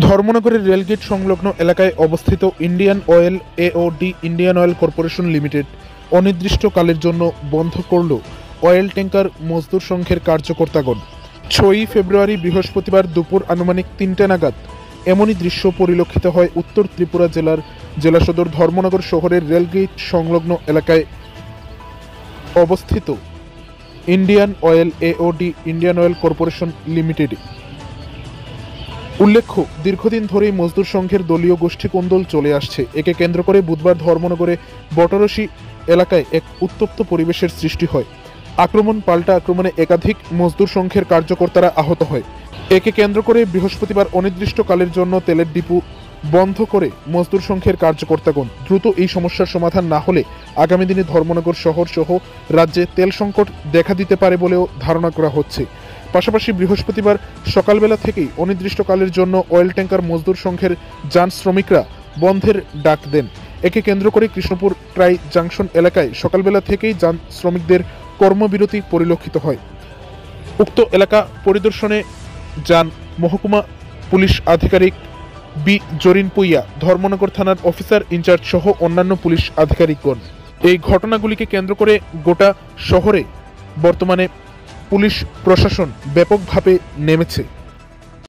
ধর্মনগরের rail gate সংলগ্ন এলাকায় অবস্থিত Indian oil AOD Indian oil corporation limited অনির্দিষ্টকালের জন্য বন্ধ করল অয়েল ট্যাঙ্কার মজদুর সংঘের কার্যকর্তাগণ। 6ই ফেব্রুয়ারি বৃহস্পতিবার দুপুর আনুমানিক 3টা নাগাদ এমনই দৃশ্য পরিলক্ষিত হয় উত্তর ত্রিপুরা জেলার জেলা সদর ধর্মনগর শহরের রেলগেট সংলগ্ন এলাকায় অবস্থিত Indian oil AOD Indian oil corporation লিমিটেডে। উল্লেখ্য, দীর্ঘদিন ধরেই মজদুর সংঘের দলীয় গোষ্ঠী কোন্দল চলে আসছে। একে কেন্দ্র করে বুধবার ধর্মনগরে বটরশি এলাকায় এক উত্তপ্ত পরিবেশের সৃষ্টি হয়। আক্রমণ পাল্টা আক্রমণে একাধিক মজদুর সংঘের কার্যকর্তারা আহত হয়। একে কেন্দ্র করে বৃহস্পতিবার অনির্দিষ্টকালের জন্য তেলের ডিপো বন্ধ করে মজদুর সংঘের কার্যকর্তাগণ। দ্রুত এই সমস্যার সমাধান না হলে আগামী দিনে ধর্মনগর শহর সহ রাজ্যে তেল সংকট দেখা দিতে পারে বলেও ধারণা করা হচ্ছে। পাশাপাশি বৃহস্পতিবার সকালবেলা থেকেই অনির্দিষ্টকালের জন্য অয়েল ট্যাঙ্কার মজদুর সংঘের যান শ্রমিকরা বন্ধের ডাক দেন। একে কেন্দ্র করে কৃষ্ণপুর ট্রাই জাংশন এলাকায় সকালবেলা থেকেই যান শ্রমিকদের কর্মবিরতি পরিলক্ষিত হয়। উক্ত এলাকা পরিদর্শনে যান মহকুমা পুলিশ আধিকারিক বি জরিন পুইয়া, ধর্মনগর থানার অফিসার ইনচার্জ সহ অন্যান্য পুলিশ আধিকারিকগণ। এই ঘটনাগুলিকে কেন্দ্র করে গোটা শহরে বর্তমানে পুলিশ প্রশাসন ব্যাপকভাবে নেমেছে।